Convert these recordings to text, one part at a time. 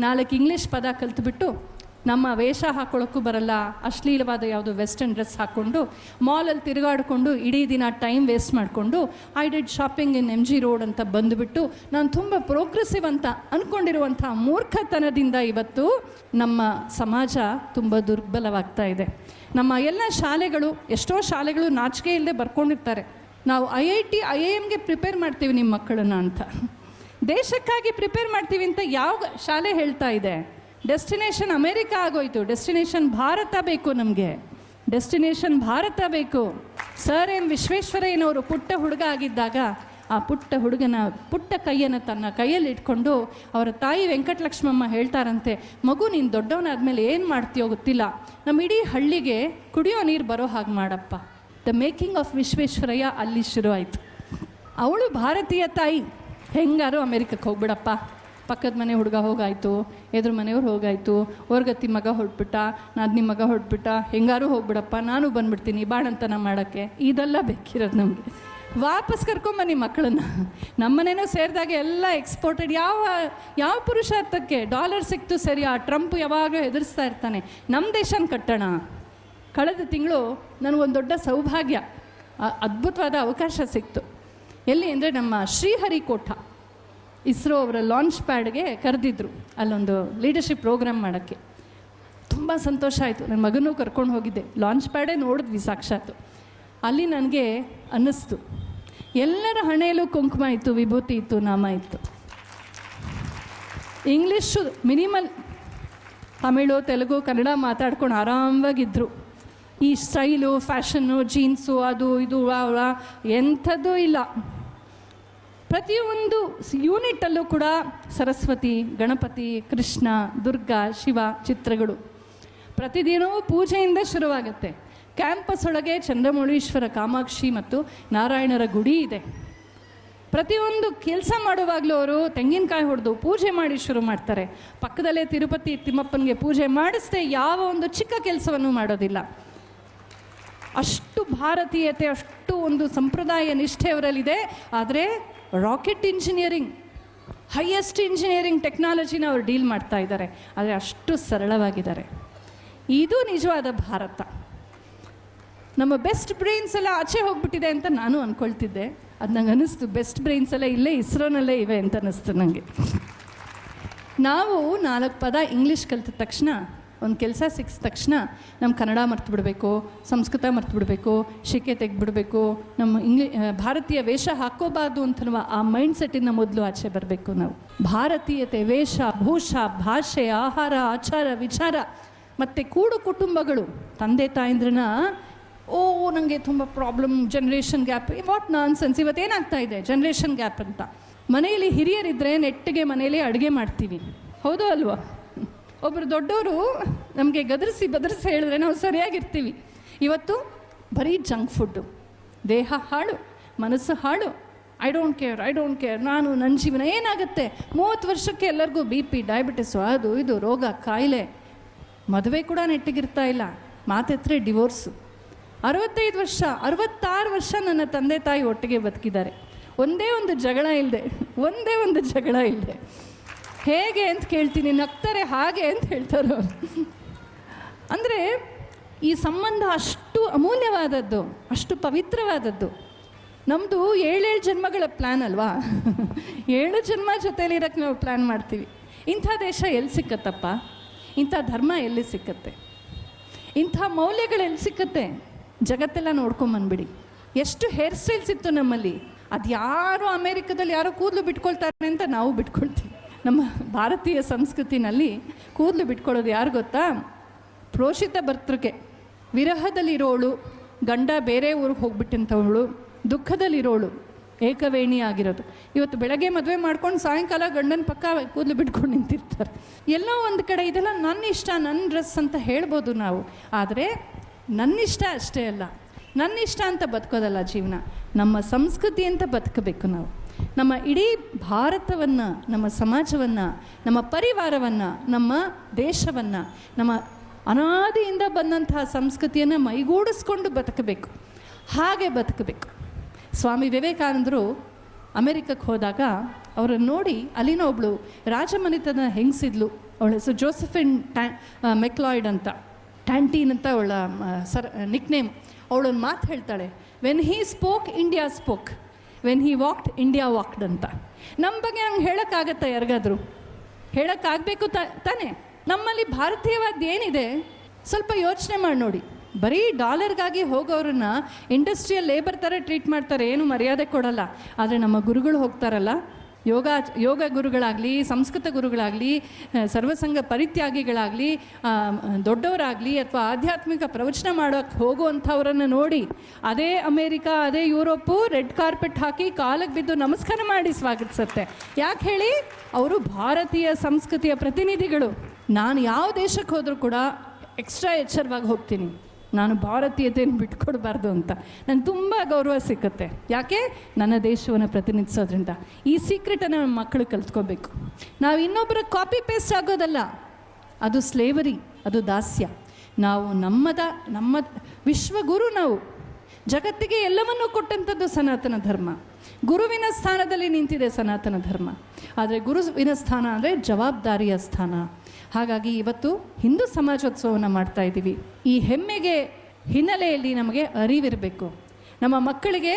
4 English ಪದ ಕಲ್ತ್ಬಿಟ್ಟು ನಮ್ಮ ವೇಷ ಹಾಕ್ಕೊಳ್ಳೋಕ್ಕೂ ಬರಲ್ಲ, ಅಶ್ಲೀಲವಾದ ಯಾವುದು ವೆಸ್ಟರ್ನ್ ಡ್ರೆಸ್ ಹಾಕ್ಕೊಂಡು ಮಾಲಲ್ಲಿ ತಿರುಗಾಡಿಕೊಂಡು ಇಡೀ ದಿನ ಟೈಮ್ ವೇಸ್ಟ್ ಮಾಡಿಕೊಂಡು I did shopping in MG road ಅಂತ ಬಂದುಬಿಟ್ಟು ನಾನು ತುಂಬ ಪ್ರೋಗ್ರೆಸಿವ್ ಅಂತ ಅಂದ್ಕೊಂಡಿರುವಂಥ ಮೂರ್ಖತನದಿಂದ ಇವತ್ತು ನಮ್ಮ ಸಮಾಜ ತುಂಬ ದುರ್ಬಲವಾಗ್ತಾ ಇದೆ. ನಮ್ಮ ಎಲ್ಲ ಶಾಲೆಗಳು, ಎಷ್ಟೋ ಶಾಲೆಗಳು ನಾಚಿಕೆ ಇಲ್ಲದೆ ಬರ್ಕೊಂಡಿರ್ತಾರೆ, ನಾವು IIT IIMಗೆ ಪ್ರಿಪೇರ್ ಮಾಡ್ತೀವಿ ನಿಮ್ಮ ಮಕ್ಕಳನ್ನು ಅಂತ, ದೇಶಕ್ಕಾಗಿ ಪ್ರಿಪೇರ್ ಮಾಡ್ತೀವಿ ಅಂತ ಯಾವ ಶಾಲೆ ಹೇಳ್ತಾ ಇದೆ? ಡೆಸ್ಟಿನೇಷನ್ ಅಮೇರಿಕಾ ಆಗೋಯ್ತು, ಡೆಸ್ಟಿನೇಷನ್ ಭಾರತ ಬೇಕು, ನಮಗೆ ಡೆಸ್ಟಿನೇಷನ್ ಭಾರತ ಬೇಕು. ಸರ್ ಎಂ ವಿಶ್ವೇಶ್ವರಯ್ಯನವರು ಪುಟ್ಟ ಹುಡುಗ ಆಗಿದ್ದಾಗ ಆ ಪುಟ್ಟ ಹುಡುಗನ ಪುಟ್ಟ ಕೈಯನ್ನು ತನ್ನ ಕೈಯಲ್ಲಿ ಇಟ್ಕೊಂಡು ಅವರ ತಾಯಿ ವೆಂಕಟಲಕ್ಷ್ಮಮ್ಮ ಹೇಳ್ತಾರಂತೆ, ಮಗು ನೀನು ದೊಡ್ಡವನಾದ್ಮೇಲೆ ಏನು ಮಾಡ್ತೀಯೋ ಗೊತ್ತಿಲ್ಲ, ನಮ್ಮ ಇಡೀ ಹಳ್ಳಿಗೆ ಕುಡಿಯೋ ನೀರು ಬರೋ ಹಾಗೆ ಮಾಡಪ್ಪ. ದ ಮೇಕಿಂಗ್ ಆಫ್ ವಿಶ್ವೇಶ್ವರಯ್ಯ ಅಲ್ಲಿ ಶುರು ಆಯಿತು. ಅವಳು ಭಾರತೀಯ ತಾಯಿ, ಹೆಂಗಾರು ಅಮೇರಿಕಕ್ಕೆ ಹೋಗ್ಬಿಡಪ್ಪ, ಪಕ್ಕದ ಮನೆ ಹುಡುಗ ಹೋಗಾಯಿತು, ಎದುರು ಮನೆಯವ್ರು ಹೋಗಾಯಿತು, ಹೊರ್ಗತ್ತಿ ಮಗ ಹೊರಟ್ಬಿಟ್ಟ, ನಾದಿನಿ ಮಗ ಹೊರಟ್ಬಿಟ್ಟ, ಹೆಂಗಾರು ಹೋಗ್ಬಿಡಪ್ಪ, ನಾನು ಬಂದ್ಬಿಡ್ತೀನಿ ಬಾಣಂತನ ಮಾಡೋಕ್ಕೆ. ಇದೆಲ್ಲ ಬೇಕಿರೋದು ನಮಗೆ. ವಾಪಸ್ ಕರ್ಕೊಂಬನ್ನಿ ಮಕ್ಕಳನ್ನು. ನಮ್ಮನೇನೂ ಸೇರಿದಾಗ ಎಲ್ಲ ಎಕ್ಸ್ಪೋರ್ಟೆಡ್. ಯಾವ ಪುರುಷಾರ್ಥಕ್ಕೆ? ಡಾಲರ್ ಸಿಕ್ತು ಸರಿ, ಆ ಟ್ರಂಪ್ ಯಾವಾಗ ಎದುರಿಸ್ತಾ ಇರ್ತಾನೆ, ನಮ್ಮ ದೇಶನ ಕಟ್ಟೋಣ. ಕಳೆದ ತಿಂಗಳು ನನಗೊಂದು ದೊಡ್ಡ ಸೌಭಾಗ್ಯ, ಅದ್ಭುತವಾದ ಅವಕಾಶ ಸಿಕ್ತು. ಎಲ್ಲಿ ಅಂದರೆ ನಮ್ಮ ಶ್ರೀಹರಿಕೋಟ ಇಸ್ರೋ ಅವರ ಲಾಂಚ್ ಪ್ಯಾಡ್ಗೆ ಕರೆದಿದ್ರು, ಅಲ್ಲೊಂದು ಲೀಡರ್ಶಿಪ್ ಪ್ರೋಗ್ರಾಮ್ ಮಾಡೋಕ್ಕೆ. ತುಂಬ ಸಂತೋಷ ಆಯಿತು. ನನ್ನ ಮಗನೂ ಕರ್ಕೊಂಡು ಹೋಗಿದ್ದೆ, ಲಾಂಚ್ ಪ್ಯಾಡೇ ನೋಡಿದ್ವಿ ಸಾಕ್ಷಾತ್ತು. ಅಲ್ಲಿ ನನಗೆ ಅನ್ನಿಸ್ತು, ಎಲ್ಲರ ಹಣೆಯಲ್ಲೂ ಕುಂಕುಮ ಇತ್ತು, ವಿಭೂತಿ ಇತ್ತು, ನಾಮ ಇತ್ತು. ಇಂಗ್ಲೀಷು ಮಿನಿಮಲ್, ತಮಿಳು ತೆಲುಗು ಕನ್ನಡ ಮಾತಾಡ್ಕೊಂಡು ಆರಾಮವಾಗಿದ್ದರು. ಈ ಸ್ಟೈಲು ಫ್ಯಾಷನ್ನು ಜೀನ್ಸು ಅದು ಇದು ಎಂಥದ್ದೂ ಇಲ್ಲ. ಪ್ರತಿಯೊಂದು ಯೂನಿಟಲ್ಲೂ ಕೂಡ ಸರಸ್ವತಿ, ಗಣಪತಿ, ಕೃಷ್ಣ, ದುರ್ಗಾ, ಶಿವ ಚಿತ್ರಗಳು. ಪ್ರತಿದಿನವೂ ಪೂಜೆಯಿಂದ ಶುರುವಾಗುತ್ತೆ. ಕ್ಯಾಂಪಸ್ ಒಳಗೆ ಚಂದ್ರಮೌಳೀಶ್ವರ, ಕಾಮಾಕ್ಷಿ ಮತ್ತು ನಾರಾಯಣರ ಗುಡಿ ಇದೆ. ಪ್ರತಿಯೊಂದು ಕೆಲಸ ಮಾಡುವಾಗಲೂ ಅವರು ತೆಂಗಿನಕಾಯಿ ಹೊಡೆದು ಪೂಜೆ ಮಾಡಿ ಶುರು ಮಾಡ್ತಾರೆ. ಪಕ್ಕದಲ್ಲೇ ತಿರುಪತಿ ತಿಮ್ಮಪ್ಪನಿಗೆ ಪೂಜೆ ಮಾಡಿಸದೆ ಯಾವ ಒಂದು ಚಿಕ್ಕ ಕೆಲಸವನ್ನು ಮಾಡೋದಿಲ್ಲ. ಅಷ್ಟು ಭಾರತೀಯತೆ, ಅಷ್ಟು ಒಂದು ಸಂಪ್ರದಾಯ ನಿಷ್ಠೆ ಅವರಲ್ಲಿದೆ. ಆದರೆ ರಾಕೆಟ್ ಇಂಜಿನಿಯರಿಂಗ್, ಹೈಯೆಸ್ಟ್ ಇಂಜಿನಿಯರಿಂಗ್ ಟೆಕ್ನಾಲಜಿನ ಅವರು ಡೀಲ್ ಮಾಡ್ತಾ ಇದ್ದಾರೆ. ಆದರೆ ಅಷ್ಟು ಸರಳವಾಗಿದ್ದಾರೆ. ಇದು ನಿಜವಾದ ಭಾರತ. ನಮ್ಮ ಬೆಸ್ಟ್ ಬ್ರೈನ್ಸ್ ಎಲ್ಲ ಆಚೆ ಹೋಗ್ಬಿಟ್ಟಿದೆ ಅಂತ ನಾನು ಅಂದ್ಕೊಳ್ತಿದ್ದೆ. ಅದು ನಂಗೆ ಅನ್ನಿಸ್ತು, ಬೆಸ್ಟ್ ಬ್ರೈನ್ಸ್ ಎಲ್ಲ ಇಲ್ಲೇ ಇಸ್ರೋನಲ್ಲೇ ಇವೆ ಅಂತ ಅನ್ನಿಸ್ತು ನನಗೆ. ನಾವು 4 ಪದ ಇಂಗ್ಲೀಷ್ ಕಲಿತ ತಕ್ಷಣ, ಒಂದು ಕೆಲಸ ಸಿಕ್ಕಿದ ತಕ್ಷಣ ನಮ್ಮ ಕನ್ನಡ ಮರ್ತು ಬಿಡಬೇಕು, ಸಂಸ್ಕೃತ ಮರ್ತು ಬಿಡಬೇಕು, ಶಿಕೆ ತೆಗೆದ್ಬಿಡಬೇಕು, ನಮ್ಮ ಭಾರತೀಯ ವೇಷ ಹಾಕೋಬಾರ್ದು ಅಂತನ್ನುವ ಆ ಮೈಂಡ್ ಸೆಟ್ಟಿನ ಮೊದಲು ಆಚೆ ಬರಬೇಕು ನಾವು. ಭಾರತೀಯತೆ, ವೇಷ, ಭೂಷ, ಭಾಷೆ, ಆಹಾರ, ಆಚಾರ, ವಿಚಾರ ಮತ್ತು ಕೂಡು ಕುಟುಂಬಗಳು. ತಂದೆ ತಾಯಂದ್ರನ್ನ ನನಗೆ ತುಂಬ problem, generation gap, what nonsense. ಇವತ್ತೇನಾಗ್ತಾ ಇದೆ ಜನ್ರೇಷನ್ ಗ್ಯಾಪ್ ಅಂತ. ಮನೆಯಲ್ಲಿ ಹಿರಿಯರಿದ್ದರೆ ನೆಟ್ಟಿಗೆ ಮನೆಯಲ್ಲಿ ಅಡುಗೆ ಮಾಡ್ತೀವಿ, ಹೌದು ಅಲ್ವಾ? ಒಬ್ಬರು ದೊಡ್ಡವರು ನಮಗೆ ಗದರಿಸಿ ಬದರಿಸಿ ಹೇಳಿದ್ರೆ ನಾವು ಸರಿಯಾಗಿರ್ತೀವಿ. ಇವತ್ತು ಬರೀ ಜಂಕ್ ಫುಡ್ಡು, ದೇಹ ಹಾಳು, ಮನಸ್ಸು ಹಾಳು. ಐ ಡೋಂಟ್ ಕೇರ್, ನಾನು ನನ್ನ ಜೀವನ ಏನಾಗುತ್ತೆ. 30 ವರ್ಷಕ್ಕೆ ಎಲ್ಲರಿಗೂ BP, ಡಯಾಬಿಟಿಸು, ಅದು ಇದು ರೋಗ, ಕಾಯಿಲೆ. ಮದುವೆ ಕೂಡ ನೆಟ್ಟಿಗಿರ್ತಾ ಇಲ್ಲ, ಮಾತೆತ್ತರೆ ಡಿವೋರ್ಸು. 65 ವರ್ಷ, 66 ವರ್ಷ ನನ್ನ ತಂದೆ ತಾಯಿ ಒಟ್ಟಿಗೆ ಬದುಕಿದ್ದಾರೆ. ಒಂದೇ ಒಂದು ಜಗಳ ಇಲ್ಲದೆ. ಹೇಗೆ ಅಂತ ಕೇಳ್ತೀನಿ, ನಗ್ತಾರೆ, ಹಾಗೆ ಅಂತ ಹೇಳ್ತಾರೆ ಅವರು. ಅಂದರೆ ಈ ಸಂಬಂಧ ಅಷ್ಟು ಅಮೂಲ್ಯವಾದದ್ದು, ಅಷ್ಟು ಪವಿತ್ರವಾದದ್ದು. ನಮ್ಮದು 7 ಜನ್ಮಗಳ ಪ್ಲ್ಯಾನ್ ಅಲ್ವಾ? 7 ಜನ್ಮ ಜೊತೆಲಿರೋಕ್ಕೆ ನಾವು ಪ್ಲ್ಯಾನ್ ಮಾಡ್ತೀವಿ. ಇಂಥ ದೇಶ ಎಲ್ಲಿ ಸಿಕ್ಕತ್ತಪ್ಪ? ಇಂಥ ಧರ್ಮ ಎಲ್ಲಿ ಸಿಕ್ಕತ್ತೆ? ಇಂಥ ಮೌಲ್ಯಗಳು ಎಲ್ಲಿ ಸಿಕ್ಕತ್ತೆ? ಜಗತ್ತೆಲ್ಲ ನೋಡ್ಕೊಂಬಂದ್ಬಿಡಿ. ಎಷ್ಟು ಹೇರ್ ಸ್ಟೈಲ್ಸ್ ಇತ್ತು ನಮ್ಮಲ್ಲಿ. ಅದು ಯಾರು ಅಮೇರಿಕದಲ್ಲಿ ಯಾರೋ ಕೂದಲು ಬಿಟ್ಕೊಳ್ತಾರೆ ಅಂತ ನಾವು ಬಿಟ್ಕೊಳ್ತೀವಿ. ನಮ್ಮ ಭಾರತೀಯ ಸಂಸ್ಕೃತಿನಲ್ಲಿ ಕೂದಲು ಬಿಟ್ಕೊಳ್ಳೋದು ಯಾರು ಗೊತ್ತಾ? ಪ್ರೋಷಿತ ಭರ್ತೃಕೆ, ವಿರಹದಲ್ಲಿರೋಳು, ಗಂಡ ಬೇರೆ ಊರಿಗೆ ಹೋಗ್ಬಿಟ್ಟಂಥವಳು, ದುಃಖದಲ್ಲಿರೋಳು, ಏಕವೇಣಿ ಆಗಿರೋದು. ಇವತ್ತು ಬೆಳಗ್ಗೆ ಮದುವೆ ಮಾಡ್ಕೊಂಡು ಸಾಯಂಕಾಲ ಗಂಡನ ಪಕ್ಕ ಕೂದಲು ಬಿಟ್ಕೊಂಡು ನಿಂತಿರ್ತಾರೆ. ಎಲ್ಲೋ ಒಂದು ಕಡೆ ಇದೆಲ್ಲ ನನ್ನ ಇಷ್ಟ, ನನ್ನ ಡ್ರೆಸ್ ಅಂತ ಹೇಳ್ಬೋದು ನಾವು. ಆದರೆ ನನ್ನಿಷ್ಟ ಅಷ್ಟೇ ಅಲ್ಲ, ನನ್ನಿಷ್ಟ ಅಂತ ಬದುಕೋದಲ್ಲ ಜೀವನ. ನಮ್ಮ ಸಂಸ್ಕೃತಿ ಅಂತ ಬದುಕಬೇಕು ನಾವು. ನಮ್ಮ ಇಡೀ ಭಾರತವನ್ನು, ನಮ್ಮ ಸಮಾಜವನ್ನು, ನಮ್ಮ ಪರಿವಾರವನ್ನು, ನಮ್ಮ ದೇಶವನ್ನು, ನಮ್ಮ ಅನಾದಿಯಿಂದ ಬಂದಂತಹ ಸಂಸ್ಕೃತಿಯನ್ನು ಮೈಗೂಡಿಸ್ಕೊಂಡು ಬದುಕಬೇಕು. ಹಾಗೆ ಬದುಕಬೇಕು. ಸ್ವಾಮಿ ವಿವೇಕಾನಂದರು ಅಮೆರಿಕಕ್ಕೆ ಹೋದಾಗ ಅವರನ್ನು ನೋಡಿ ಅಲ್ಲಿನ ಒಬ್ಬಳು ರಾಜಮನೆತನ ಹೆಂಗಸಿದ್ಲು. ಅವಳ ಹೆಸರು ಜೋಸೆಫಿನ್ ಮೆಕ್ಲಾಯ್ಡ್ ಅಂತ, ಟ್ಯಾಂಟೀನ್ ಅಂತ ಅವಳ ನಿಕ್ ನೇಮ್. ಅವಳೊಂದು ಮಾತು ಹೇಳ್ತಾಳೆ, when he spoke India spoke, when he walked India walked ಅಂತ. ನಮ್ಮ ಬಗ್ಗೆ ಹಂಗೆ ಹೇಳೋಕ್ಕಾಗತ್ತಾ? ಯಾರಿಗಾದರೂ ಹೇಳೋಕ್ಕಾಗಬೇಕು ತಾನೇ? ನಮ್ಮಲ್ಲಿ ಭಾರತೀಯವಾದ ಏನಿದೆ ಸ್ವಲ್ಪ ಯೋಚನೆ ಮಾಡಿ ನೋಡಿ. ಬರೀ ಡಾಲರ್ಗಾಗಿ ಹೋಗೋರನ್ನ ಇಂಡಸ್ಟ್ರಿಯಲ್ ಲೇಬರ್ ಥರ ಟ್ರೀಟ್ ಮಾಡ್ತಾರೆ, ಏನು ಮರ್ಯಾದೆ ಕೊಡಲ್ಲ. ಆದರೆ ನಮ್ಮ ಗುರುಗಳು ಹೋಗ್ತಾರಲ್ಲ, ಯೋಗ ಗುರುಗಳಾಗಲಿ, ಸಂಸ್ಕೃತ ಗುರುಗಳಾಗಲಿ, ಸರ್ವಸಂಗ ಪರಿತ್ಯಾಗಿಗಳಾಗಲಿ, ದೊಡ್ಡವರಾಗಲಿ ಅಥವಾ ಆಧ್ಯಾತ್ಮಿಕ ಪ್ರವಚನ ಮಾಡೋಕ್ಕೆ ಹೋಗುವಂಥವ್ರನ್ನು ನೋಡಿ ಅದೇ ಅಮೇರಿಕಾ, ಅದೇ ಯುರೋಪು ರೆಡ್ ಕಾರ್ಪೆಟ್ ಹಾಕಿ ಕಾಲಿಗೆ ಬಿದ್ದು ನಮಸ್ಕಾರ ಮಾಡಿ ಸ್ವಾಗತಿಸುತ್ತೆ. ಯಾಕೆ ಹೇಳಿ? ಅವರು ಭಾರತೀಯ ಸಂಸ್ಕೃತಿಯ ಪ್ರತಿನಿಧಿಗಳು. ನಾನು ಯಾವ ದೇಶಕ್ಕೆ ಹೋದರೂ ಕೂಡ ಎಕ್ಸ್ಟ್ರಾ ಎಚ್ಚರವಾಗಿ ಹೋಗ್ತೀನಿ. ನಾನು ಭಾರತೀಯತೆಯನ್ನು ಬಿಟ್ಕೊಡ್ಬಾರ್ದು ಅಂತ ನನಗೆ ತುಂಬ ಗೌರವ ಸಿಕ್ಕುತ್ತೆ. ಯಾಕೆ? ನನ್ನ ದೇಶವನ್ನು ಪ್ರತಿನಿಧಿಸೋದ್ರಿಂದ. ಈ ಸೀಕ್ರೆಟನ್ನು ನಮ್ಮ ಮಕ್ಕಳು ಕಲ್ತ್ಕೋಬೇಕು. ನಾವು ಇನ್ನೊಬ್ಬರ ಕಾಪಿ ಪೇಸ್ಟ್ ಆಗೋದಲ್ಲ, ಅದು ಸ್ಲೇವರಿ, ಅದು ದಾಸ್ಯ. ನಾವು ನಮ್ಮ ವಿಶ್ವಗುರು. ನಾವು ಜಗತ್ತಿಗೆ ಎಲ್ಲವನ್ನೂ ಕೊಟ್ಟಂಥದ್ದು ಸನಾತನ ಧರ್ಮ. ಗುರುವಿನ ಸ್ಥಾನದಲ್ಲಿ ನಿಂತಿದೆ ಸನಾತನ ಧರ್ಮ. ಆದರೆ ಗುರುವಿನ ಸ್ಥಾನ ಅಂದರೆ ಜವಾಬ್ದಾರಿಯ ಸ್ಥಾನ. ಹಾಗಾಗಿ ಇವತ್ತು ಹಿಂದೂ ಸಮಾಜೋತ್ಸವವನ್ನು ಮಾಡ್ತಾ ಇದ್ದೀವಿ. ಈ ಹೆಮ್ಮೆಗೆ ಹಿನ್ನೆಲೆಯಲ್ಲಿ ನಮಗೆ ಅರಿವಿರಬೇಕು. ನಮ್ಮ ಮಕ್ಕಳಿಗೆ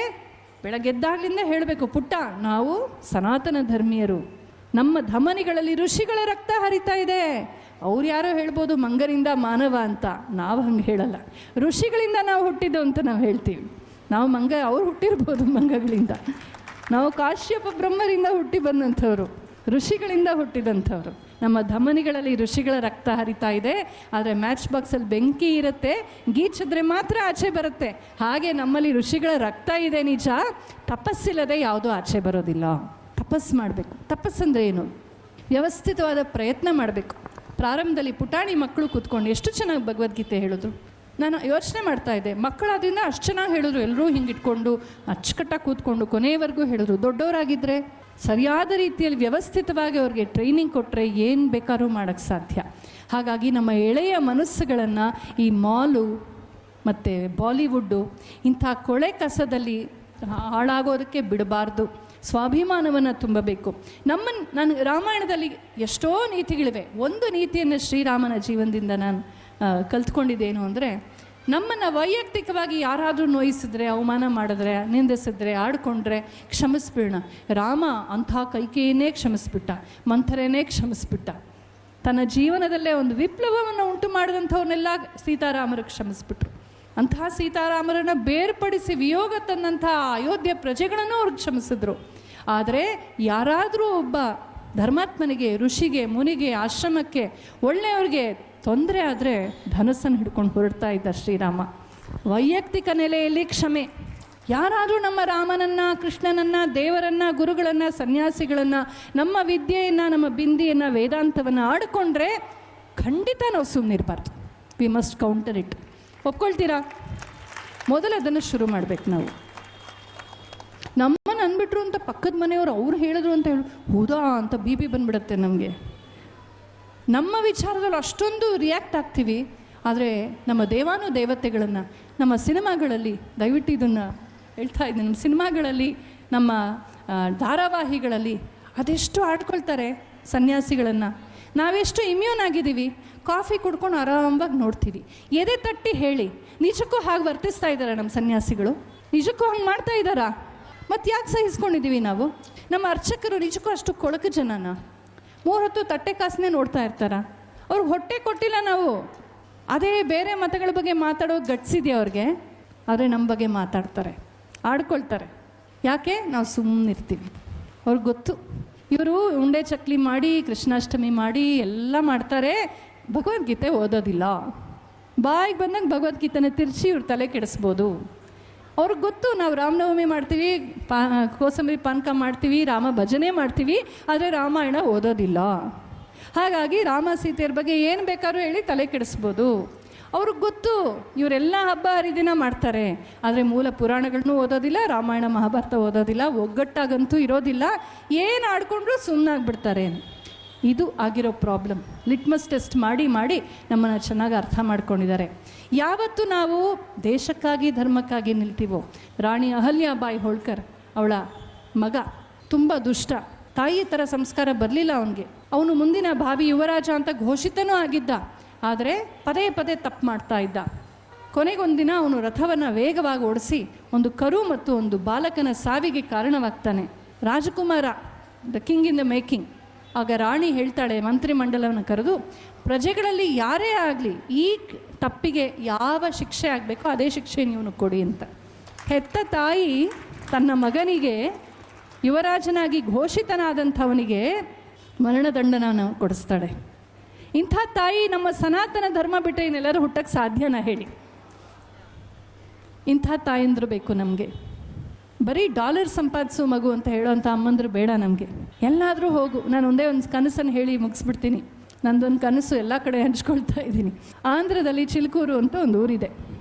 ಬೆಳಗ್ಗೆದ್ದಾಗಲಿಂದ ಹೇಳಬೇಕು, ಪುಟ್ಟ ನಾವು ಸನಾತನ ಧರ್ಮೀಯರು, ನಮ್ಮ ಧಮನಿಗಳಲ್ಲಿ ಋಷಿಗಳ ರಕ್ತ ಹರಿತಾ ಇದೆ. ಅವ್ರು ಯಾರೋ ಹೇಳ್ಬೋದು ಮಂಗನಿಂದ ಮಾನವ ಅಂತ, ನಾವು ಹಂಗೆ ಹೇಳಲ್ಲ. ಋಷಿಗಳಿಂದ ನಾವು ಹುಟ್ಟಿದ್ದು ಅಂತ ನಾವು ಹೇಳ್ತೀವಿ. ನಾವು ಮಂಗ, ಅವ್ರು ಹುಟ್ಟಿರ್ಬೋದು ಮಂಗಗಳಿಂದ. ನಾವು ಕಾಶ್ಯಪ ಬ್ರಹ್ಮರಿಂದ ಹುಟ್ಟಿ ಬಂದಂಥವ್ರು, ಋಷಿಗಳಿಂದ ಹುಟ್ಟಿದಂಥವ್ರು. ನಮ್ಮ ಧಮನಿಗಳಲ್ಲಿ ಋಷಿಗಳ ರಕ್ತ ಹರಿತಾ ಇದೆ. ಆದರೆ ಮ್ಯಾಚ್ ಬಾಕ್ಸಲ್ಲಿ ಬೆಂಕಿ ಇರುತ್ತೆ, ಗೀಚಿದ್ರೆ ಮಾತ್ರ ಆಚೆ ಬರುತ್ತೆ. ಹಾಗೆ ನಮ್ಮಲ್ಲಿ ಋಷಿಗಳ ರಕ್ತ ಇದೆ ನಿಜ, ತಪಸ್ಸಿಲ್ಲದೆ ಯಾವುದೂ ಆಚೆ ಬರೋದಿಲ್ಲ. ತಪಸ್ಸು ಮಾಡಬೇಕು. ತಪಸ್ಸಂದರೆ ಏನು? ವ್ಯವಸ್ಥಿತವಾದ ಪ್ರಯತ್ನ ಮಾಡಬೇಕು. ಪ್ರಾರಂಭದಲ್ಲಿ ಪುಟಾಣಿ ಮಕ್ಕಳು ಕೂತ್ಕೊಂಡು ಎಷ್ಟು ಚೆನ್ನಾಗಿ ಭಗವದ್ಗೀತೆ ಹೇಳಿದ್ರು. ನಾನು ಯೋಚನೆ ಮಾಡ್ತಾ ಇದ್ದೆ, ಮಕ್ಕಳು ಅದರಿಂದ ಅಷ್ಟು ಚೆನ್ನಾಗಿ ಹೇಳಿದ್ರು. ಎಲ್ಲರೂ ಹಿಂಗೆ ಇಟ್ಕೊಂಡು ಅಚ್ಚುಕಟ್ಟಾಗಿ ಕೂತ್ಕೊಂಡು ಕೊನೆಯವರೆಗೂ ಹೇಳಿದ್ರು. ದೊಡ್ಡವರಾಗಿದ್ದರೆ ಸರಿಯಾದ ರೀತಿಯಲ್ಲಿ ವ್ಯವಸ್ಥಿತವಾಗಿ ಅವ್ರಿಗೆ ಟ್ರೈನಿಂಗ್ ಕೊಟ್ಟರೆ ಏನು ಬೇಕಾದ್ರೂ ಮಾಡೋಕ್ಕೆ ಸಾಧ್ಯ. ಹಾಗಾಗಿ ನಮ್ಮ ಎಳೆಯ ಮನಸ್ಸುಗಳನ್ನು ಈ ಮಾಲು ಮತ್ತು ಬಾಲಿವುಡ್ಡು ಇಂಥ ಕೊಳೆ ಕಸದಲ್ಲಿ ಹಾಳಾಗೋದಕ್ಕೆ ಬಿಡಬಾರ್ದು. ಸ್ವಾಭಿಮಾನವನ್ನು ತುಂಬಬೇಕು. ನಾನು ರಾಮಾಯಣದಲ್ಲಿ ಎಷ್ಟೋ ನೀತಿಗಳಿವೆ. ಒಂದು ನೀತಿಯನ್ನು ಶ್ರೀರಾಮನ ಜೀವನದಿಂದ ನಾನು ಕಲ್ತ್ಕೊಂಡಿದ್ದೇನು ಅಂದರೆ, ನಮ್ಮನ್ನು ವೈಯಕ್ತಿಕವಾಗಿ ಯಾರಾದರೂ ನೋಯಿಸಿದ್ರೆ, ಅವಮಾನ ಮಾಡಿದ್ರೆ, ನಿಂದಿಸಿದ್ರೆ, ಆಡ್ಕೊಂಡ್ರೆ ಕ್ಷಮಿಸ್ಬಿಡೋಣ. ರಾಮ ಅಂಥ ಕೈಕೇಯನ್ನೇ ಕ್ಷಮಿಸ್ಬಿಟ್ಟ, ಮಂಥರನ್ನೇ ಕ್ಷಮಿಸ್ಬಿಟ್ಟ. ತನ್ನ ಜೀವನದಲ್ಲೇ ಒಂದು ವಿಪ್ಲವವನ್ನು ಉಂಟು ಮಾಡಿದಂಥವ್ರನ್ನೆಲ್ಲ ಸೀತಾರಾಮರಿಗೆ ಕ್ಷಮಿಸ್ಬಿಟ್ರು. ಅಂತಹ ಸೀತಾರಾಮರನ್ನು ಬೇರ್ಪಡಿಸಿ ವಿಯೋಗ ತಂದಂಥ ಅಯೋಧ್ಯೆ ಪ್ರಜೆಗಳನ್ನು ಅವ್ರಿಗೆ ಕ್ಷಮಿಸಿದ್ರು. ಆದರೆ ಯಾರಾದರೂ ಒಬ್ಬ ಧರ್ಮಾತ್ಮನಿಗೆ, ಋಷಿಗೆ, ಮುನಿಗೆ, ಆಶ್ರಮಕ್ಕೆ, ಒಳ್ಳೆಯವ್ರಿಗೆ ತೊಂದರೆ ಆದರೆ ಧನಸ್ಸನ್ನು ಹಿಡ್ಕೊಂಡು ಹೊರಡ್ತಾ ಇದ್ದ ಶ್ರೀರಾಮ. ವೈಯಕ್ತಿಕ ನೆಲೆಯಲ್ಲಿ ಕ್ಷಮೆ. ಯಾರಾದರೂ ನಮ್ಮ ರಾಮನನ್ನು, ಕೃಷ್ಣನನ್ನು, ದೇವರನ್ನು, ಗುರುಗಳನ್ನು, ಸನ್ಯಾಸಿಗಳನ್ನು, ನಮ್ಮ ವಿದ್ಯೆಯನ್ನು, ನಮ್ಮ ಬಿಂದಿಯನ್ನು, ವೇದಾಂತವನ್ನು ಆಡಿಕೊಂಡ್ರೆ ಖಂಡಿತ ನಾವು ಸುಮ್ಮನಿರಬಾರ್ದು. We must counter it. ಒಪ್ಕೊಳ್ತೀರಾ? ಮೊದಲು ಅದನ್ನು ಶುರು ಮಾಡಬೇಕು ನಾವು. ನಮ್ಮನ್ನು ಅಂದ್ಬಿಟ್ರು ಅಂತ ಪಕ್ಕದ ಮನೆಯವರು ಅವ್ರು ಹೇಳಿದ್ರು ಅಂತ ಹೌದಾ ಅಂತ ಬಿ ಪಿ ಬಂದ್ಬಿಡುತ್ತೆ ನಮಗೆ. ನಮ್ಮ ವಿಚಾರದಲ್ಲಿ ಅಷ್ಟೊಂದು ರಿಯಾಕ್ಟ್ ಆಗ್ತೀವಿ. ಆದರೆ ನಮ್ಮ ದೇವತೆಗಳನ್ನು ನಮ್ಮ ಸಿನಿಮಾಗಳಲ್ಲಿ, ದಯವಿಟ್ಟು ಇದನ್ನು ಹೇಳ್ತಾ ಇದ್ದೀನಿ, ನಮ್ಮ ಸಿನಿಮಾಗಳಲ್ಲಿ, ನಮ್ಮ ಧಾರಾವಾಹಿಗಳಲ್ಲಿ ಅದೆಷ್ಟು ಆಡ್ಕೊಳ್ತಾರೆ ಸನ್ಯಾಸಿಗಳನ್ನು. ನಾವೆಷ್ಟು ಇಮ್ಯೂನ್ ಆಗಿದ್ದೀವಿ. ಕಾಫಿ ಕುಡ್ಕೊಂಡು ಆರಾಮವಾಗಿ ನೋಡ್ತೀವಿ. ಎದೆ ತಟ್ಟಿ ಹೇಳಿ, ನಿಜಕ್ಕೂ ಹಾಗೆ ವರ್ತಿಸ್ತಾ ಇದ್ದಾರೆ ನಮ್ಮ ಸನ್ಯಾಸಿಗಳು? ನಿಜಕ್ಕೂ ಹಂಗೆ ಮಾಡ್ತಾ ಇದ್ದಾರಾ? ಮತ್ತು ಯಾಕೆ ಸಹಿಸ್ಕೊಂಡಿದ್ದೀವಿ ನಾವು? ನಮ್ಮ ಅರ್ಚಕರು ನಿಜಕ್ಕೂ ಅಷ್ಟು ಕೊಳಕು ಜನನ? 3 ಹೊತ್ತು ತಟ್ಟೆ ಕಾಸನ್ನೇ ನೋಡ್ತಾ ಇರ್ತಾರ? ಅವ್ರಿಗೆ ಹೊಟ್ಟೆ ಕೊಟ್ಟಿಲ್ಲ ನಾವು. ಅದೇ ಬೇರೆ ಮತಗಳ ಬಗ್ಗೆ ಮಾತಾಡೋ ಗಟ್ಸಿದೆಯಾ ಅವ್ರಿಗೆ? ಆದರೆ ನಮ್ಮ ಬಗ್ಗೆ ಮಾತಾಡ್ತಾರೆ, ಆಡ್ಕೊಳ್ತಾರೆ. ಯಾಕೆ? ನಾವು ಸುಮ್ಮನಿರ್ತೀವಿ. ಅವ್ರಿಗೆ ಗೊತ್ತು, ಇವರು ಉಂಡೆ ಚಕ್ಲಿ ಮಾಡಿ, ಕೃಷ್ಣಾಷ್ಟಮಿ ಮಾಡಿ ಎಲ್ಲ ಮಾಡ್ತಾರೆ, ಭಗವದ್ಗೀತೆ ಓದೋದಿಲ್ಲ. ಬಾಯಿಗೆ ಬಂದಂಗೆ ಭಗವದ್ಗೀತೆನ ತಿರ್ಚಿ ಇವ್ರ ತಲೆ ಕೆಡಿಸ್ಬೋದು. ಅವ್ರಿಗೆ ಗೊತ್ತು, ನಾವು ರಾಮನವಮಿ ಮಾಡ್ತೀವಿ, ಕೋಸಂಬರಿ ಪಾನಕ ಮಾಡ್ತೀವಿ, ರಾಮ ಭಜನೆ ಮಾಡ್ತೀವಿ, ಆದರೆ ರಾಮಾಯಣ ಓದೋದಿಲ್ಲ. ಹಾಗಾಗಿ ರಾಮ ಸೀತೆಯರ ಬಗ್ಗೆ ಏನು ಬೇಕಾದ್ರೂ ಹೇಳಿ ತಲೆ ಕೆಡಿಸ್ಬೋದು. ಅವ್ರಿಗೆ ಗೊತ್ತು, ಇವರೆಲ್ಲ ಹಬ್ಬ ಹರಿದಿನ ಮಾಡ್ತಾರೆ, ಆದರೆ ಮೂಲ ಪುರಾಣಗಳನ್ನೂ ಓದೋದಿಲ್ಲ, ರಾಮಾಯಣ ಮಹಾಭಾರತ ಓದೋದಿಲ್ಲ, ಒಗ್ಗಟ್ಟಾಗಂತೂ ಇರೋದಿಲ್ಲ, ಏನು ಆಡ್ಕೊಂಡ್ರೂ ಸುಮ್ಮನಾಗ್ಬಿಡ್ತಾರೆ. ಇದು ಆಗಿರೋ ಪ್ರಾಬ್ಲಮ್. ಲಿಟ್ಮಸ್ ಟೆಸ್ಟ್ ಮಾಡಿ ಮಾಡಿ ನಮ್ಮನ್ನು ಚೆನ್ನಾಗಿ ಅರ್ಥ ಮಾಡ್ಕೊಂಡಿದ್ದಾರೆ. ಯಾವತ್ತು ನಾವು ದೇಶಕ್ಕಾಗಿ, ಧರ್ಮಕ್ಕಾಗಿ ನಿಲ್ತೀವೋ. ರಾಣಿ ಅಹಲ್ಯಾಬಾಯಿ ಹೋಳ್ಕರ್, ಅವಳ ಮಗ ತುಂಬ ದುಷ್ಟ, ತಾಯಿ ಥರ ಸಂಸ್ಕಾರ ಬರಲಿಲ್ಲ ಅವನಿಗೆ. ಅವನು ಮುಂದಿನ ಭಾವಿ ಯುವರಾಜ ಅಂತ ಘೋಷಿತನೂ ಆಗಿದ್ದ, ಆದರೆ ಪದೇ ಪದೇ ತಪ್ಪು ಮಾಡ್ತಾ ಇದ್ದ. ಕೊನೆಗೊಂದಿನ ಅವನು ರಥವನ್ನು ವೇಗವಾಗಿ ಓಡಿಸಿ ಒಂದು ಕರು ಮತ್ತು ಒಂದು ಬಾಲಕನ ಸಾವಿಗೆ ಕಾರಣವಾಗ್ತಾನೆ. Rajakumara, the king in the making. ಆಗ ರಾಣಿ ಹೇಳ್ತಾಳೆ ಮಂತ್ರಿಮಂಡಲವನ್ನು ಕರೆದು, ಪ್ರಜೆಗಳಲ್ಲಿ ಯಾರೇ ಆಗಲಿ ಈ ತಪ್ಪಿಗೆ ಯಾವ ಶಿಕ್ಷೆ ಆಗಬೇಕೋ ಅದೇ ಶಿಕ್ಷೆ ನೀವು ಕೊಡಿ ಅಂತ. ಹೆತ್ತ ತಾಯಿ ತನ್ನ ಮಗನಿಗೆ, ಯುವರಾಜನಾಗಿ ಘೋಷಿತನಾದಂಥವನಿಗೆ ಮರಣದಂಡನ ಕೊಡಿಸ್ತಾಳೆ. ಇಂಥ ತಾಯಿ ನಮ್ಮ ಸನಾತನ ಧರ್ಮ ಬಿಟ್ಟರೆ ಇನ್ನೆಲ್ಲರೂ ಹುಟ್ಟಕ್ಕೆ ಸಾಧ್ಯನಾ ಹೇಳಿ? ಇಂಥ ತಾಯಂದ್ರು ಬೇಕು ನಮಗೆ. ಬರೀ ಡಾಲರ್ ಸಂಪಾದಿಸೋ ಮಗು ಅಂತ ಹೇಳೋವಂಥ ಅಮ್ಮಂದ್ರು ಬೇಡ ನಮಗೆ. ಎಲ್ಲಾದರೂ ಹೋಗು. ನಾನು ಒಂದೇ ಒಂದು ಕನಸನ್ನು ಹೇಳಿ ಮುಗಿಸ್ಬಿಡ್ತೀನಿ. ನಂದೊಂದು ಕನಸು ಎಲ್ಲ ಕಡೆ ಹಂಚ್ಕೊಳ್ತಾ ಇದ್ದೀನಿ. ಆಂಧ್ರದಲ್ಲಿ ಚಿಲ್ಕೂರು ಅಂತ ಒಂದು ಊರಿದೆ.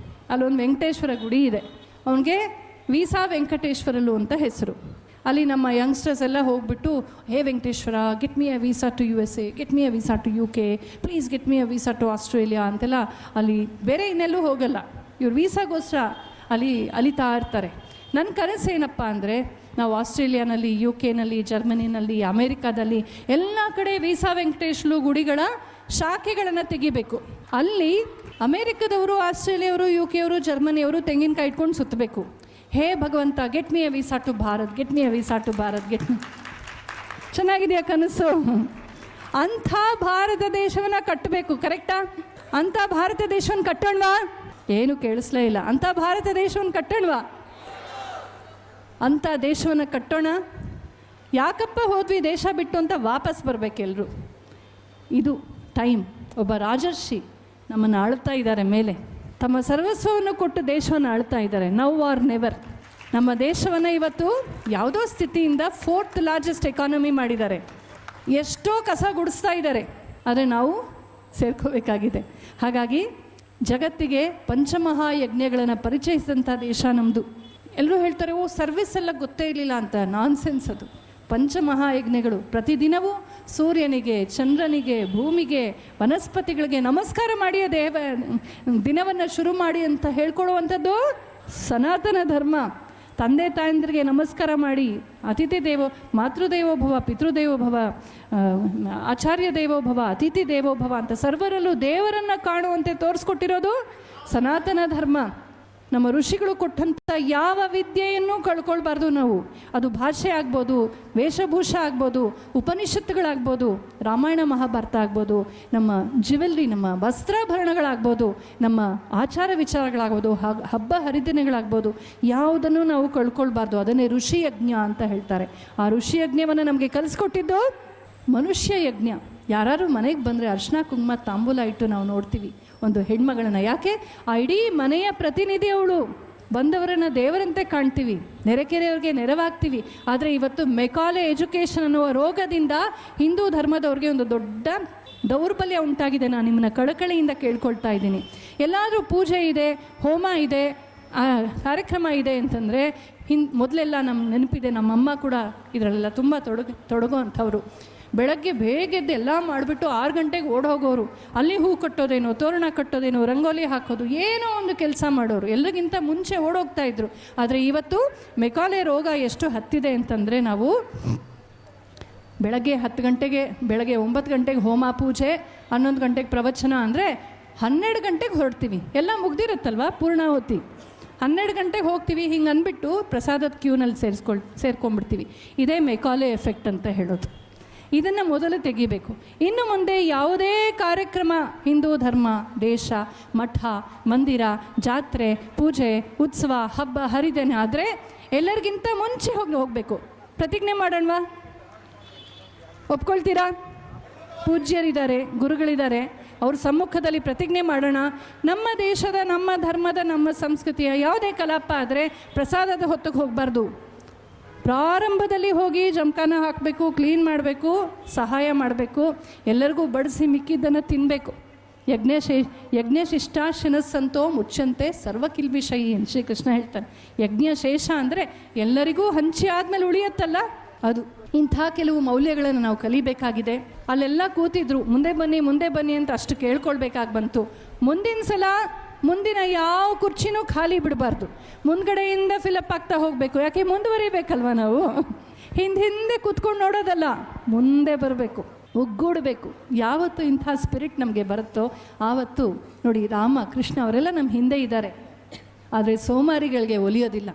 ಅಲ್ಲೊಂದು ವೆಂಕಟೇಶ್ವರ ಗುಡಿ ಇದೆ. ಅವನಿಗೆ ವೀಸಾ ವೆಂಕಟೇಶ್ವರಲು ಅಂತ ಹೆಸರು. ಅಲ್ಲಿ ನಮ್ಮ ಯಂಗ್ಸ್ಟರ್ಸ್ ಎಲ್ಲ ಹೋಗ್ಬಿಟ್ಟು, hey Venkateshwara, get me a visa to USA, get me a visa to UK, please get me a visa to Australia ಅಂತೆಲ್ಲ ಅಲ್ಲಿ ಬೇರೆ ಇನ್ನೆಲ್ಲೂ ಹೋಗಲ್ಲ. ಇವ್ರು ವೀಸಾಗೋಸ್ಕರ ಅಲ್ಲಿ ಅಲಿತಾ ಇರ್ತಾರೆ. ನನ್ನ ಕನಸು ಏನಪ್ಪ ಅಂದರೆ, ನಾವು ಆಸ್ಟ್ರೇಲಿಯಾನಲ್ಲಿ, UK ನಲ್ಲಿ, ಜರ್ಮನಿನಲ್ಲಿ, ಅಮೇರಿಕಾದಲ್ಲಿ ಎಲ್ಲ ಕಡೆ ವೀಸಾ ವೆಂಕಟೇಶ್ವರ ಗುಡಿಗಳ ಶಾಖೆಗಳನ್ನು ತೆಗಿಬೇಕು. ಅಲ್ಲಿ ಅಮೇರಿಕದವರು, ಆಸ್ಟ್ರೇಲಿಯವರು, UK ಜರ್ಮನಿಯವರು ತೆಂಗಿನಕಾಯಿ ಇಟ್ಕೊಂಡು ಸುತ್ತಬೇಕು. ಹೇ ಭಗವಂತ, get me a visa to Bharat, get me a visa to Bharat, get me. ಚೆನ್ನಾಗಿದೆಯಾ ಕನಸು? ಅಂಥ ಭಾರತ ದೇಶವನ್ನು ಕಟ್ಟಬೇಕು. ಕರೆಕ್ಟಾ? ಅಂಥ ಭಾರತ ದೇಶವನ್ನು ಕಟ್ಟೋಣವಾ? ಏನು ಕೇಳಿಸ್ಲೇ ಇಲ್ಲ. ಅಂಥ ಭಾರತ ದೇಶವನ್ನು ಕಟ್ಟೋಣವಾ? ಅಂಥ ದೇಶವನ್ನು ಕಟ್ಟೋಣ. ಯಾಕಪ್ಪ ಹೋದ್ವಿ ದೇಶ ಬಿಟ್ಟು ಅಂತ ವಾಪಸ್ ಬರಬೇಕೆಲ್ಲರೂ. ಇದು ಟೈಮ್. ಒಬ್ಬ ರಾಜರ್ಷಿ ನಮ್ಮನ್ನು ಆಳ್ತಾ ಇದ್ದಾರೆ ಮೇಲೆ. ತಮ್ಮ ಸರ್ವಸ್ವವನ್ನು ಕೊಟ್ಟು ದೇಶವನ್ನು ಆಳ್ತಾ ಇದ್ದಾರೆ. Now or never. ನಮ್ಮ ದೇಶವನ್ನು ಇವತ್ತು ಯಾವುದೋ ಸ್ಥಿತಿಯಿಂದ 4th ಲಾರ್ಜೆಸ್ಟ್ ಎಕಾನಮಿ ಮಾಡಿದ್ದಾರೆ. ಎಷ್ಟೋ ಕಸ ಗುಡಿಸ್ತಾ ಇದ್ದಾರೆ. ಆದರೆ ನಾವು ಸೇರ್ಕೋಬೇಕಾಗಿದೆ. ಹಾಗಾಗಿ ಜಗತ್ತಿಗೆ ಪಂಚಮಹಾಯಜ್ಞಗಳನ್ನು ಪರಿಚಯಿಸಿದಂಥ ದೇಶ ನಮ್ಮದು. ಎಲ್ಲರೂ ಹೇಳ್ತಾರೆ, ಓ ಸರ್ವಿಸ್ ಎಲ್ಲ ಗೊತ್ತೇ ಇರಲಿಲ್ಲ ಅಂತ. ನಾನ್ಸೆನ್ಸ್ ಅದು. ಪಂಚಮಹಾಯಜ್ಞಗಳು ಪ್ರತಿದಿನವೂ ಸೂರ್ಯನಿಗೆ, ಚಂದ್ರನಿಗೆ, ಭೂಮಿಗೆ, ವನಸ್ಪತಿಗಳಿಗೆ ನಮಸ್ಕಾರ ಮಾಡಿ ದಿನವನ್ನು ಶುರು ಮಾಡಿ ಅಂತ ಹೇಳ್ಕೊಳ್ಳುವಂಥದ್ದು ಸನಾತನ ಧರ್ಮ. ತಂದೆ ತಾಯಂದ್ರಿಗೆ ನಮಸ್ಕಾರ ಮಾಡಿ, ಅತಿಥಿ ದೇವೋ ಮಾತೃದೇವೋಭವ, ಪಿತೃದೇವೋಭವ, ಆಚಾರ್ಯ ದೇವೋಭವ, ಅತಿಥಿ ದೇವೋಭವ ಅಂತ ಸರ್ವರಲ್ಲೂ ದೇವರನ್ನು ಕಾಣುವಂತೆ ತೋರಿಸ್ಕೊಟ್ಟಿರೋದು ಸನಾತನ ಧರ್ಮ. ನಮ್ಮ ಋಷಿಗಳು ಕೊಟ್ಟಂಥ ಯಾವ ವಿದ್ಯೆಯನ್ನು ಕಳ್ಕೊಳ್ಬಾರ್ದು ನಾವು. ಅದು ಭಾಷೆ ಆಗ್ಬೋದು, ವೇಷಭೂಷ ಆಗ್ಬೋದು, ಉಪನಿಷತ್ತುಗಳಾಗ್ಬೋದು, ರಾಮಾಯಣ ಮಹಾಭಾರತ ಆಗ್ಬೋದು, ನಮ್ಮ ಜ್ಯುವೆಲ್ರಿ, ನಮ್ಮ ವಸ್ತ್ರಾಭರಣಗಳಾಗ್ಬೋದು, ನಮ್ಮ ಆಚಾರ ವಿಚಾರಗಳಾಗ್ಬೋದು, ಹಬ್ಬ ಹರಿದಿನಗಳಾಗ್ಬೋದು, ಯಾವುದನ್ನು ನಾವು ಕಳ್ಕೊಳ್ಬಾರ್ದು. ಅದನ್ನೇ ಋಷಿ ಯಜ್ಞ ಅಂತ ಹೇಳ್ತಾರೆ. ಆ ಋಷಿ ಯಜ್ಞವನ್ನು ನಮಗೆ ಕಲಿಸ್ಕೊಟ್ಟಿದ್ದು ಮನುಷ್ಯ ಯಜ್ಞ. ಯಾರು ಮನೆಗೆ ಬಂದರೆ ಅರ್ಶಿನ ಕುಂಕುಮ ತಾಂಬೂಲ ಇಟ್ಟು ನಾವು ನೋಡ್ತೀವಿ ಒಂದು ಹೆಣ್ಮಗಳನ್ನ. ಯಾಕೆ? ಆ ಇಡೀ ಮನೆಯ ಪ್ರತಿನಿಧಿ ಅವಳು. ಬಂದವರನ್ನು ದೇವರಂತೆ ಕಾಣ್ತೀವಿ, ನೆರೆಕೆರೆಯವ್ರಿಗೆ ನೆರವಾಗ್ತೀವಿ. ಆದರೆ ಇವತ್ತು ಮೆಕಾಲೆ ಎಜುಕೇಷನ್ ಅನ್ನುವ ರೋಗದಿಂದ ಹಿಂದೂ ಧರ್ಮದವ್ರಿಗೆ ಒಂದು ದೊಡ್ಡ ದೌರ್ಬಲ್ಯ ಉಂಟಾಗಿದೆ. ನಾನು ನಿಮ್ಮನ್ನ ಕಳಕಳಿಯಿಂದ ಕೇಳ್ಕೊಳ್ತಾ ಇದ್ದೀನಿ. ಎಲ್ಲಾದರೂ ಪೂಜೆ ಇದೆ, ಹೋಮ ಇದೆ, ಕಾರ್ಯಕ್ರಮ ಇದೆ ಅಂತಂದರೆ ಮೊದಲೆಲ್ಲ ನಮ್ಮ ನೆನಪಿದೆ, ನಮ್ಮಮ್ಮ ಕೂಡ ಇದರಲ್ಲೆಲ್ಲ ತುಂಬ ತೊಡಗೋ ಅಂಥವ್ರು. ಬೆಳಗ್ಗೆ ಬೇಗ ಎದ್ದು ಎಲ್ಲ ಮಾಡಿಬಿಟ್ಟು 6 ಗಂಟೆಗೆ ಓಡೋಗೋರು. ಅಲ್ಲಿ ಹೂ ಕಟ್ಟೋದೇನೋ, ತೋರಣ ಕಟ್ಟೋದೇನೋ, ರಂಗೋಲಿ ಹಾಕೋದು, ಏನೋ ಒಂದು ಕೆಲಸ ಮಾಡೋರು. ಎಲ್ಲರಿಗಿಂತ ಮುಂಚೆ ಓಡೋಗ್ತಾ ಇದ್ರು. ಆದರೆ ಇವತ್ತು ಮೆಕಾಲೆ ರೋಗ ಎಷ್ಟು ಹತ್ತಿದೆ ಅಂತಂದರೆ, ನಾವು ಬೆಳಗ್ಗೆ 10 ಗಂಟೆಗೆ, ಬೆಳಗ್ಗೆ 9 ಗಂಟೆಗೆ ಹೋಮ ಪೂಜೆ, 11 ಗಂಟೆಗೆ ಪ್ರವಚನ ಅಂದರೆ 12 ಗಂಟೆಗೆ ಹೊರಡ್ತೀವಿ. ಎಲ್ಲ ಮುಗ್ದಿರುತ್ತಲ್ವ ಪೂರ್ಣಾಹುತಿ. 12 ಗಂಟೆಗೆ ಹೋಗ್ತೀವಿ. ಹಿಂಗೆ ಅಂದ್ಬಿಟ್ಟು ಪ್ರಸಾದದ ಕ್ಯೂನಲ್ಲಿ ಸೇರ್ಕೊಂಡ್ಬಿಡ್ತೀವಿ. ಇದೇ ಮೆಕಾಲೆ ಎಫೆಕ್ಟ್ ಅಂತ ಹೇಳೋದು. ಇದನ್ನು ಮೊದಲು ತೆಗಿಬೇಕು. ಇನ್ನು ಮುಂದೆ ಯಾವುದೇ ಕಾರ್ಯಕ್ರಮ, ಹಿಂದೂ ಧರ್ಮ, ದೇಶ, ಮಠ, ಮಂದಿರ, ಜಾತ್ರೆ, ಪೂಜೆ, ಉತ್ಸವ, ಹಬ್ಬ ಹರಿದಿನ ಆದರೆ ಎಲ್ಲರಿಗಿಂತ ಮುಂಚೆ ಹೋಗಬೇಕು. ಪ್ರತಿಜ್ಞೆ ಮಾಡೋಣವಾ? ಒಪ್ಕೊಳ್ತೀರಾ? ಪೂಜ್ಯರಿದ್ದಾರೆ, ಗುರುಗಳಿದ್ದಾರೆ, ಅವ್ರ ಸಮ್ಮುಖದಲ್ಲಿ ಪ್ರತಿಜ್ಞೆ ಮಾಡೋಣ. ನಮ್ಮ ದೇಶದ, ನಮ್ಮ ಧರ್ಮದ, ನಮ್ಮ ಸಂಸ್ಕೃತಿಯ ಯಾವುದೇ ಕಲಾಪ ಆದರೆ ಪ್ರಸಾದದ ಹೊತ್ತಿಗೆ ಹೋಗಬಾರ್ದು. ಪ್ರಾರಂಭದಲ್ಲಿ ಹೋಗಿ ಜಮಖಾನ ಹಾಕಬೇಕು, ಕ್ಲೀನ್ ಮಾಡಬೇಕು, ಸಹಾಯ ಮಾಡಬೇಕು, ಎಲ್ಲರಿಗೂ ಬಡಿಸಿ ಮಿಕ್ಕಿದ್ದನ್ನು ತಿನ್ನಬೇಕು. ಯಜ್ಞಶಿಷ್ಟಾಶಿನಸ್ಸಂತೋ ಮುಚ್ಚಂತೆ ಸರ್ವಕಿಲ್ಬಿಷಯಿ ಅಂತ ಶ್ರೀಕೃಷ್ಣ ಹೇಳ್ತಾನೆ. ಯಜ್ಞಶೇಷ ಅಂದರೆ ಎಲ್ಲರಿಗೂ ಹಂಚಿ ಆದಮೇಲೆ ಉಳಿಯತ್ತಲ್ಲ ಅದು. ಇಂಥ ಕೆಲವು ಮೌಲ್ಯಗಳನ್ನು ನಾವು ಕಲಿಬೇಕಾಗಿದೆ. ಅಲ್ಲೆಲ್ಲ ಕೂತಿದ್ರು, ಮುಂದೆ ಬನ್ನಿ ಅಂತ ಅಷ್ಟು ಕೇಳ್ಕೊಳ್ಬೇಕಾಗಿ ಬಂತು. ಮುಂದಿನ ಸಲ ಮುಂದಿನ ಯಾವ ಕುರ್ಚಿನೂ ಖಾಲಿ ಬಿಡಬಾರ್ದು. ಮುಂದ್ಗಡೆಯಿಂದ ಫಿಲಪ್ ಆಗ್ತಾ ಹೋಗಬೇಕು. ಯಾಕೆ? ಮುಂದುವರಿಬೇಕಲ್ವ ನಾವು. ಹಿಂದೆ ಕೂತ್ಕೊಂಡು ನೋಡೋದಲ್ಲ, ಮುಂದೆ ಬರಬೇಕು, ಒಗ್ಗೂಡಬೇಕು. ಯಾವತ್ತು ಇಂಥ ಸ್ಪಿರಿಟ್ ನಮಗೆ ಬರುತ್ತೋ ಆವತ್ತು ನೋಡಿ, ರಾಮ ಕೃಷ್ಣ ಅವರೆಲ್ಲ ನಮ್ಮ ಹಿಂದೆ ಇದ್ದಾರೆ. ಆದರೆ ಸೋಮಾರಿಗಳಿಗೆ ಒಲಿಯೋದಿಲ್ಲ,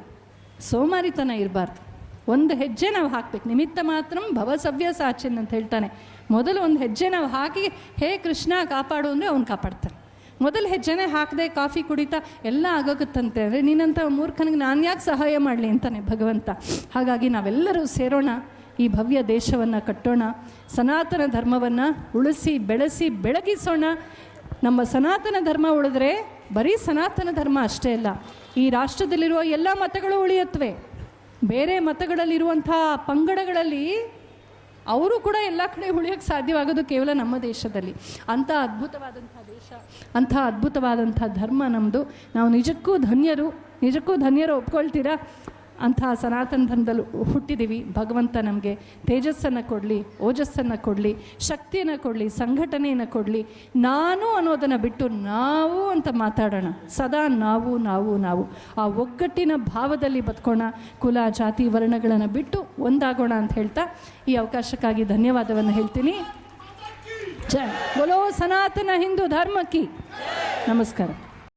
ಸೋಮಾರಿತನ ಇರಬಾರ್ದು. ಒಂದು ಹೆಜ್ಜೆ ನಾವು ಹಾಕಬೇಕು. ನಿಮಿತ್ತ ಮಾತ್ರ ಭವಸವ್ಯ ಸಾಚಿನ್ ಅಂತ ಹೇಳ್ತಾನೆ. ಮೊದಲು ಒಂದು ಹೆಜ್ಜೆ ನಾವು ಹಾಕಿ ಹೇ ಕೃಷ್ಣ ಕಾಪಾಡು ಅಂದರೆ ಅವ್ನು ಕಾಪಾಡ್ತಾನೆ. ಮೊದಲು ಹೆಜ್ಜೆನೇ ಹಾಕದೆ ಕಾಫಿ ಕುಡಿತಾ ಎಲ್ಲ ಆಗೋಗುತ್ತಂತೆ ಅಂದರೆ ನೀನಂಥ ಮೂರ್ಖನಿಗೆ ನಾನು ಯಾಕೆ ಸಹಾಯ ಮಾಡಲಿ ಅಂತಾನೆ ಭಗವಂತ. ಹಾಗಾಗಿ ನಾವೆಲ್ಲರೂ ಸೇರೋಣ, ಈ ಭವ್ಯ ದೇಶವನ್ನು ಕಟ್ಟೋಣ, ಸನಾತನ ಧರ್ಮವನ್ನು ಉಳಿಸಿ ಬೆಳೆಸಿ ಬೆಳಗಿಸೋಣ. ನಮ್ಮ ಸನಾತನ ಧರ್ಮ ಉಳಿದ್ರೆ ಬರೀ ಸನಾತನ ಧರ್ಮ ಅಷ್ಟೇ ಅಲ್ಲ, ಈ ರಾಷ್ಟ್ರದಲ್ಲಿರುವ ಎಲ್ಲ ಮತಗಳು ಉಳಿಯತ್ವೆ. ಬೇರೆ ಮತಗಳಲ್ಲಿರುವಂಥ ಪಂಗಡಗಳಲ್ಲಿ ಅವರು ಕೂಡ ಎಲ್ಲ ಕಡೆ ಉಳಿಯೋಕ್ಕೆ ಸಾಧ್ಯವಾಗೋದು ಕೇವಲ ನಮ್ಮ ದೇಶದಲ್ಲಿ. ಅಂಥ ಅದ್ಭುತವಾದಂಥ ದೇಶ, ಅಂಥ ಅದ್ಭುತವಾದಂಥ ಧರ್ಮ ನಮ್ಮದು. ನಾವು ನಿಜಕ್ಕೂ ಧನ್ಯರು ಒಪ್ಕೊಳ್ತೀರಾ? ಅಂಥ ಸನಾತನ ಧರ್ಮದಲ್ಲಿ ಹುಟ್ಟಿದ್ದೀವಿ. ಭಗವಂತ ನಮಗೆ ತೇಜಸ್ಸನ್ನು ಕೊಡಲಿ, ಓಜಸ್ಸನ್ನು ಕೊಡಲಿ, ಶಕ್ತಿಯನ್ನು ಕೊಡಲಿ, ಸಂಘಟನೆಯನ್ನು ಕೊಡಲಿ. ನಾನು ಅನ್ನೋದನ್ನು ಬಿಟ್ಟು ನಾವು ಅಂತ ಮಾತಾಡೋಣ. ಸದಾ ನಾವು ನಾವು ನಾವು ಆ ಒಗ್ಗಟ್ಟಿನ ಭಾವದಲ್ಲಿ ಬದುಕೋಣ. ಕುಲ ಜಾತಿ ವರ್ಣಗಳನ್ನು ಬಿಟ್ಟು ಒಂದಾಗೋಣ ಅಂತ ಹೇಳ್ತಾ ಈ ಅವಕಾಶಕ್ಕಾಗಿ ಧನ್ಯವಾದವನ್ನು ಹೇಳ್ತೀನಿ. ಜೈ ಬೋಲೋ ಸನಾತನ ಹಿಂದೂ ಧರ್ಮ ಕಿ. ನಮಸ್ಕಾರ.